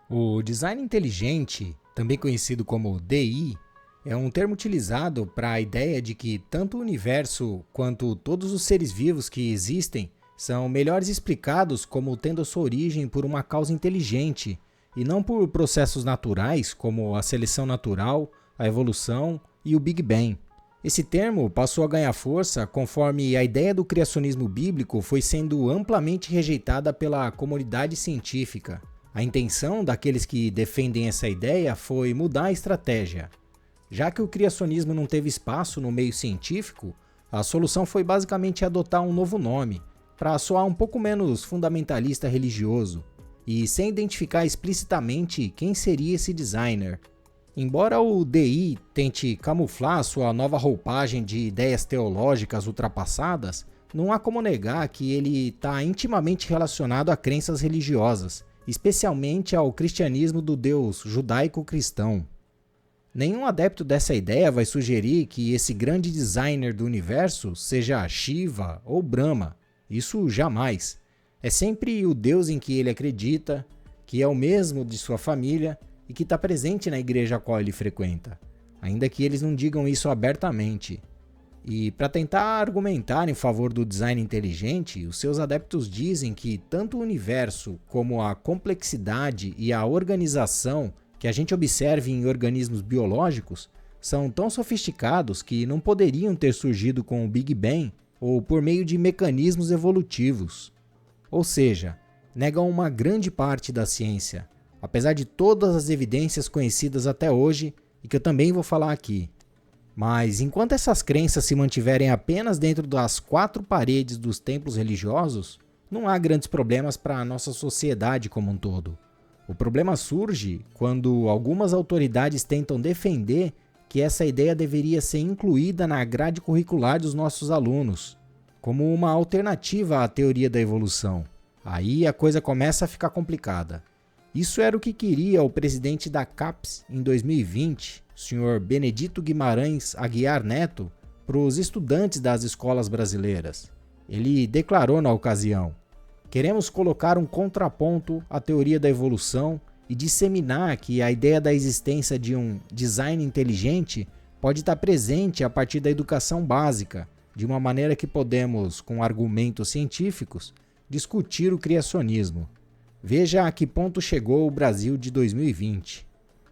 O design inteligente, também conhecido como DI, é um termo utilizado para a ideia de que tanto o universo quanto todos os seres vivos que existem são melhores explicados como tendo a sua origem por uma causa inteligente e não por processos naturais como a seleção natural, a evolução e o Big Bang. Esse termo passou a ganhar força conforme a ideia do criacionismo bíblico foi sendo amplamente rejeitada pela comunidade científica. A intenção daqueles que defendem essa ideia foi mudar a estratégia. Já que o criacionismo não teve espaço no meio científico, a solução foi basicamente adotar um novo nome, para soar um pouco menos fundamentalista religioso, e sem identificar explicitamente quem seria esse designer. Embora o DI tente camuflar sua nova roupagem de ideias teológicas ultrapassadas, não há como negar que ele está intimamente relacionado a crenças religiosas, especialmente ao cristianismo do Deus judaico-cristão. Nenhum adepto dessa ideia vai sugerir que esse grande designer do universo seja Shiva ou Brahma. Isso jamais. É sempre o Deus em que ele acredita, que é o mesmo de sua família e que está presente na igreja a qual ele frequenta, ainda que eles não digam isso abertamente. E para tentar argumentar em favor do design inteligente, os seus adeptos dizem que tanto o universo como a complexidade e a organização que a gente observa em organismos biológicos são tão sofisticados que não poderiam ter surgido com o Big Bang ou por meio de mecanismos evolutivos. Ou seja, negam uma grande parte da ciência, apesar de todas as evidências conhecidas até hoje e que eu também vou falar aqui. Mas enquanto essas crenças se mantiverem apenas dentro das quatro paredes dos templos religiosos, não há grandes problemas para a nossa sociedade como um todo. O problema surge quando algumas autoridades tentam defender que essa ideia deveria ser incluída na grade curricular dos nossos alunos, como uma alternativa à teoria da evolução. Aí a coisa começa a ficar complicada. Isso era o que queria o presidente da CAPES em 2020, o Sr. Benedito Guimarães Aguiar Neto, para os estudantes das escolas brasileiras. Ele declarou na ocasião: queremos colocar um contraponto à teoria da evolução e disseminar que a ideia da existência de um design inteligente pode estar presente a partir da educação básica, de uma maneira que podemos, com argumentos científicos, discutir o criacionismo. Veja a que ponto chegou o Brasil de 2020.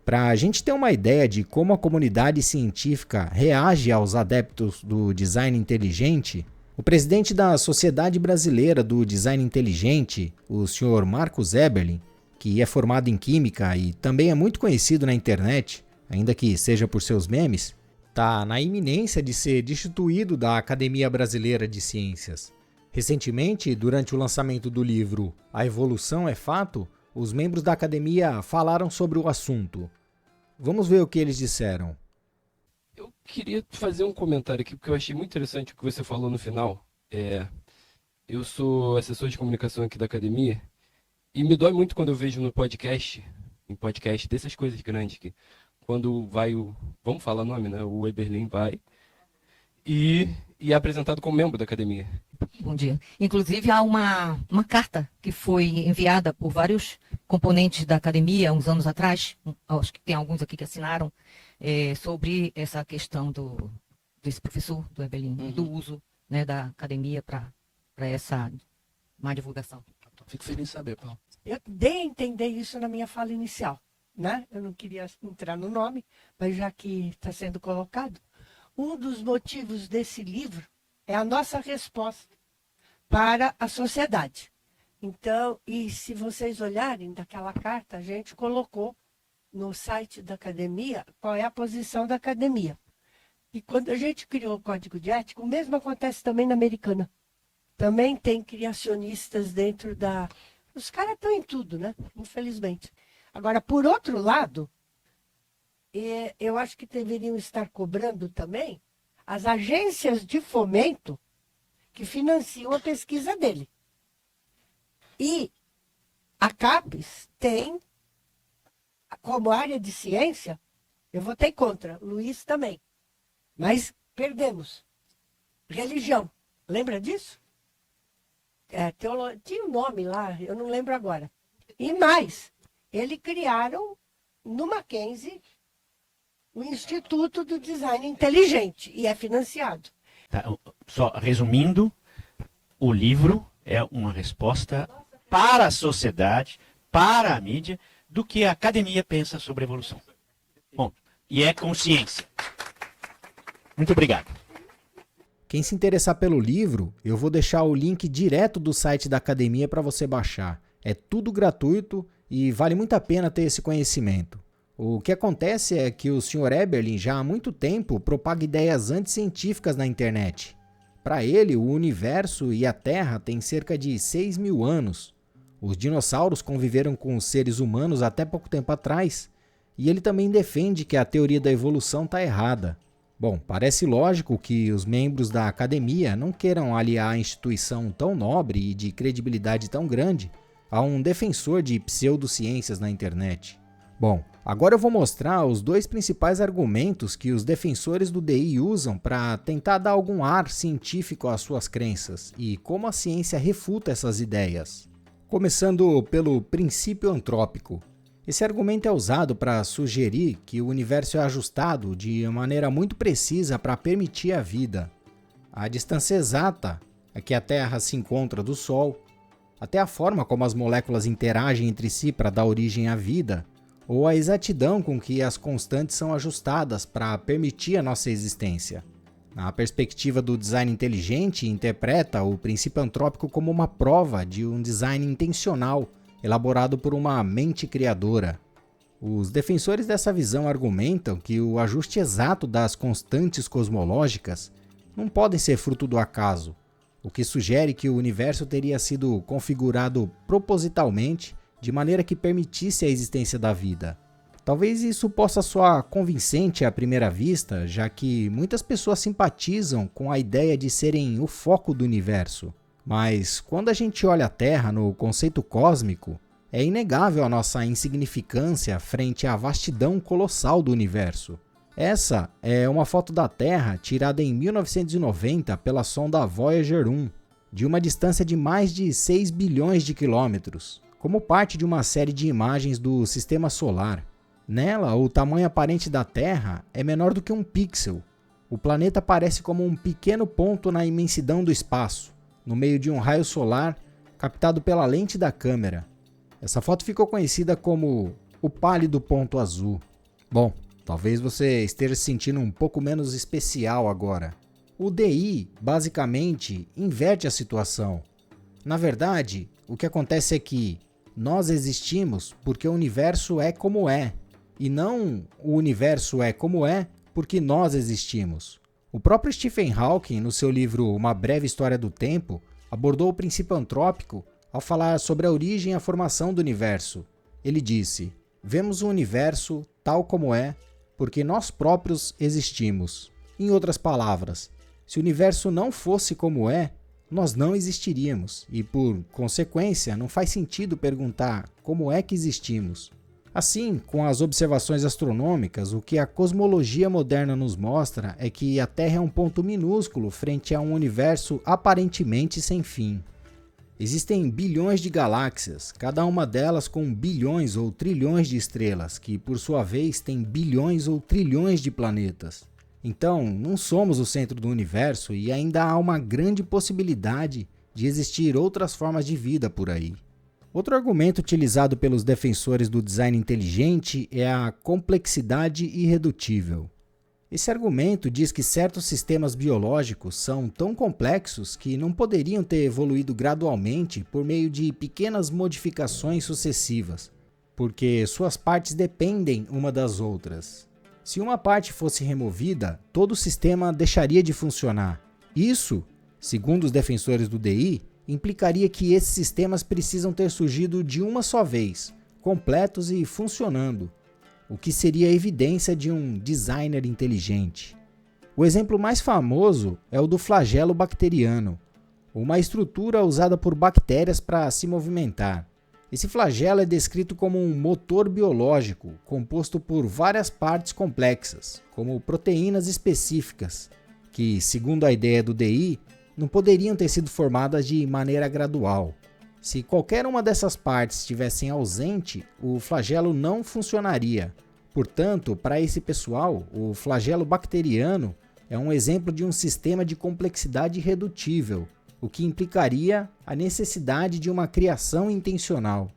Para a gente ter uma ideia de como a comunidade científica reage aos adeptos do design inteligente, o presidente da Sociedade Brasileira do Design Inteligente, o Sr. Marcos Eberlin, que é formado em Química e também é muito conhecido na internet, ainda que seja por seus memes, está na iminência de ser destituído da Academia Brasileira de Ciências. Recentemente, durante o lançamento do livro A Evolução é Fato, os membros da academia falaram sobre o assunto. Vamos ver o que eles disseram. Eu queria fazer um comentário aqui, porque eu achei muito interessante o que você falou no final. Eu sou assessor de comunicação aqui da academia, e me dói muito quando eu vejo no podcast, em podcast dessas coisas grandes, que quando vai vamos falar o nome, né? O Eberlin vai e é apresentado como membro da academia. Bom dia. Inclusive, há uma carta que foi enviada por vários componentes da academia uns anos atrás, acho que tem alguns aqui que assinaram, sobre essa questão desse professor, do Eberlin, do uso, né, da academia para essa má divulgação. Fico feliz de saber, Paulo. Eu dei a entender isso na minha fala inicial, né? Eu não queria entrar no nome, mas já que está sendo colocado, um dos motivos desse livro é a nossa resposta para a sociedade. Então, e se vocês olharem daquela carta, a gente colocou no site da academia qual é a posição da academia. E quando a gente criou o código de ética, o mesmo acontece também na americana. Também tem criacionistas dentro da... Os caras estão em tudo, né? Infelizmente. Agora, por outro lado, eu acho que deveriam estar cobrando também as agências de fomento que financiam a pesquisa dele. E a CAPES tem, como área de ciência, eu votei contra, Luiz também, mas perdemos. Religião, lembra disso? Tinha um nome lá, eu não lembro agora. E mais, Eles criaram no Mackenzie o Instituto do Design Inteligente e é financiado. Tá, só resumindo, o livro é uma resposta para a sociedade, para a mídia, do que a academia pensa sobre evolução. Bom, e é consciência. Muito obrigado. Quem se interessar pelo livro, eu vou deixar o link direto do site da academia para você baixar. É tudo gratuito e vale muito a pena ter esse conhecimento. O que acontece é que o Sr. Eberlin já há muito tempo propaga ideias anticientíficas na internet. Para ele, o universo e a Terra têm cerca de 6.000 anos. Os dinossauros conviveram com os seres humanos até pouco tempo atrás, e ele também defende que a teoria da evolução está errada. Bom, parece lógico que os membros da academia não queiram aliar a instituição tão nobre e de credibilidade tão grande a um defensor de pseudociências na internet. Bom, agora eu vou mostrar os 2 principais argumentos que os defensores do DI usam para tentar dar algum ar científico às suas crenças e como a ciência refuta essas ideias. Começando pelo princípio antrópico. Esse argumento é usado para sugerir que o universo é ajustado de maneira muito precisa para permitir a vida. A distância exata a que a Terra se encontra do Sol, até a forma como as moléculas interagem entre si para dar origem à vida, ou a exatidão com que as constantes são ajustadas para permitir a nossa existência. Na perspectiva do design inteligente, interpreta o princípio antrópico como uma prova de um design intencional, elaborado por uma mente criadora. Os defensores dessa visão argumentam que o ajuste exato das constantes cosmológicas não podem ser fruto do acaso, o que sugere que o universo teria sido configurado propositalmente de maneira que permitisse a existência da vida. Talvez isso possa soar convincente à primeira vista, já que muitas pessoas simpatizam com a ideia de serem o foco do universo. Mas quando a gente olha a Terra no conceito cósmico, é inegável a nossa insignificância frente à vastidão colossal do universo. Essa é uma foto da Terra tirada em 1990 pela sonda Voyager 1, de uma distância de mais de 6 bilhões de quilômetros, como parte de uma série de imagens do Sistema Solar. Nela, o tamanho aparente da Terra é menor do que um pixel. O planeta parece como um pequeno ponto na imensidão do espaço, no meio de um raio solar captado pela lente da câmera. Essa foto ficou conhecida como o pálido ponto azul. Bom, talvez você esteja se sentindo um pouco menos especial agora. O DI, basicamente, inverte a situação. Na verdade, o que acontece é que nós existimos porque o universo é como é, e não o universo é como é porque nós existimos. O próprio Stephen Hawking, no seu livro Uma Breve História do Tempo, abordou o princípio antrópico ao falar sobre a origem e a formação do universo. Ele disse: "Vemos o universo tal como é porque nós próprios existimos." Em outras palavras, se o universo não fosse como é, nós não existiríamos e, por consequência, não faz sentido perguntar como é que existimos. Assim, com as observações astronômicas, o que a cosmologia moderna nos mostra é que a Terra é um ponto minúsculo frente a um universo aparentemente sem fim. Existem bilhões de galáxias, cada uma delas com bilhões ou trilhões de estrelas, que por sua vez têm bilhões ou trilhões de planetas. Então, não somos o centro do universo e ainda há uma grande possibilidade de existir outras formas de vida por aí. Outro argumento utilizado pelos defensores do design inteligente é a complexidade irredutível. Esse argumento diz que certos sistemas biológicos são tão complexos que não poderiam ter evoluído gradualmente por meio de pequenas modificações sucessivas, porque suas partes dependem uma das outras. Se uma parte fosse removida, todo o sistema deixaria de funcionar. Isso, segundo os defensores do DI, implicaria que esses sistemas precisam ter surgido de uma só vez, completos e funcionando, o que seria evidência de um designer inteligente. O exemplo mais famoso é o do flagelo bacteriano, uma estrutura usada por bactérias para se movimentar. Esse flagelo é descrito como um motor biológico composto por várias partes complexas, como proteínas específicas, que, segundo a ideia do DI, não poderiam ter sido formadas de maneira gradual. Se qualquer uma dessas partes estivessem ausente, o flagelo não funcionaria. Portanto, para esse pessoal, o flagelo bacteriano é um exemplo de um sistema de complexidade irredutível, o que implicaria a necessidade de uma criação intencional.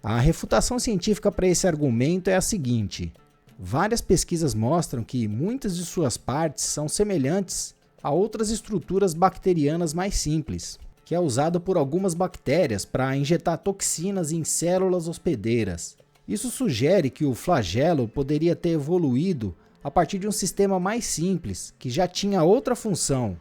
A refutação científica para esse argumento é a seguinte: várias pesquisas mostram que muitas de suas partes são semelhantes a outras estruturas bacterianas mais simples, que é usado por algumas bactérias para injetar toxinas em células hospedeiras. Isso sugere que o flagelo poderia ter evoluído a partir de um sistema mais simples, que já tinha outra função,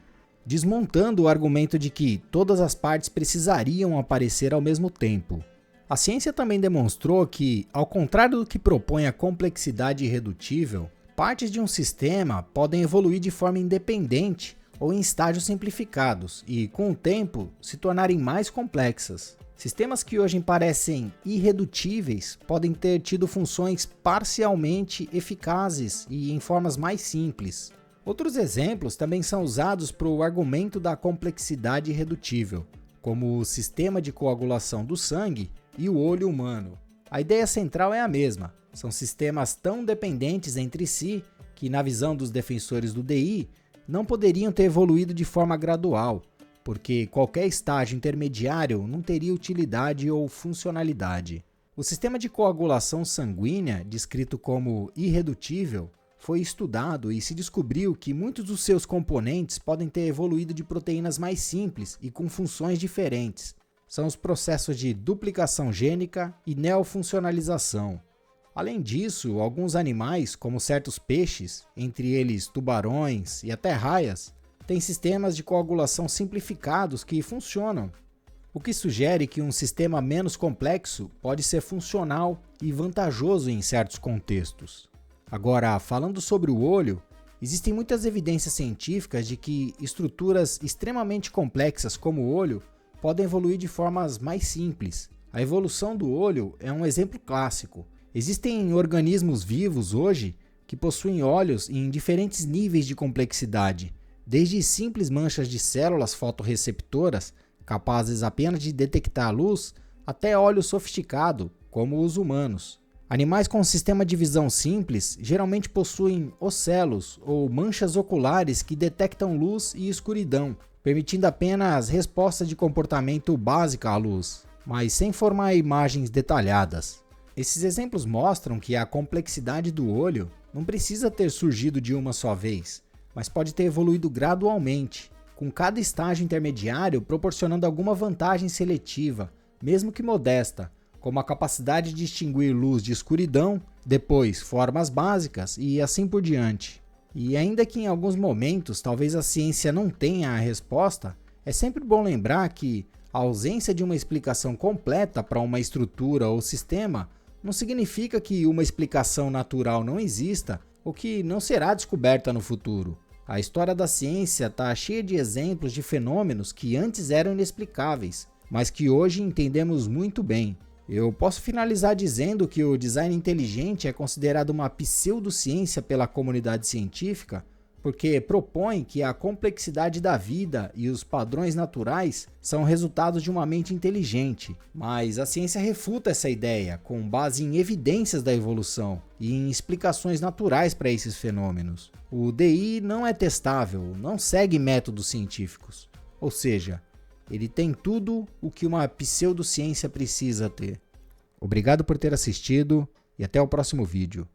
desmontando o argumento de que todas as partes precisariam aparecer ao mesmo tempo. A ciência também demonstrou que, ao contrário do que propõe a complexidade irredutível, partes de um sistema podem evoluir de forma independente ou em estágios simplificados e, com o tempo, se tornarem mais complexas. Sistemas que hoje parecem irredutíveis podem ter tido funções parcialmente eficazes e em formas mais simples. Outros exemplos também são usados para o argumento da complexidade irredutível, como o sistema de coagulação do sangue e o olho humano. A ideia central é a mesma: são sistemas tão dependentes entre si que, na visão dos defensores do DI, não poderiam ter evoluído de forma gradual, porque qualquer estágio intermediário não teria utilidade ou funcionalidade. O sistema de coagulação sanguínea, descrito como irredutível, foi estudado e se descobriu que muitos dos seus componentes podem ter evoluído de proteínas mais simples e com funções diferentes. São os processos de duplicação gênica e neofuncionalização. Além disso, alguns animais, como certos peixes, entre eles tubarões e até raias, têm sistemas de coagulação simplificados que funcionam, o que sugere que um sistema menos complexo pode ser funcional e vantajoso em certos contextos. Agora, falando sobre o olho, existem muitas evidências científicas de que estruturas extremamente complexas como o olho podem evoluir de formas mais simples. A evolução do olho é um exemplo clássico. Existem organismos vivos hoje que possuem olhos em diferentes níveis de complexidade, desde simples manchas de células fotorreceptoras, capazes apenas de detectar a luz, até olho sofisticado, como os humanos. Animais com sistema de visão simples geralmente possuem ocelos ou manchas oculares que detectam luz e escuridão, permitindo apenas respostas de comportamento básica à luz, mas sem formar imagens detalhadas. Esses exemplos mostram que a complexidade do olho não precisa ter surgido de uma só vez, mas pode ter evoluído gradualmente, com cada estágio intermediário proporcionando alguma vantagem seletiva, mesmo que modesta, como a capacidade de distinguir luz de escuridão, depois formas básicas e assim por diante. E ainda que em alguns momentos talvez a ciência não tenha a resposta, é sempre bom lembrar que a ausência de uma explicação completa para uma estrutura ou sistema não significa que uma explicação natural não exista ou que não será descoberta no futuro. A história da ciência está cheia de exemplos de fenômenos que antes eram inexplicáveis, mas que hoje entendemos muito bem. Eu posso finalizar dizendo que o design inteligente é considerado uma pseudociência pela comunidade científica, porque propõe que a complexidade da vida e os padrões naturais são resultados de uma mente inteligente. Mas a ciência refuta essa ideia com base em evidências da evolução e em explicações naturais para esses fenômenos. O DI não é testável, não segue métodos científicos, ou seja, ele tem tudo o que uma pseudociência precisa ter. Obrigado por ter assistido e até o próximo vídeo.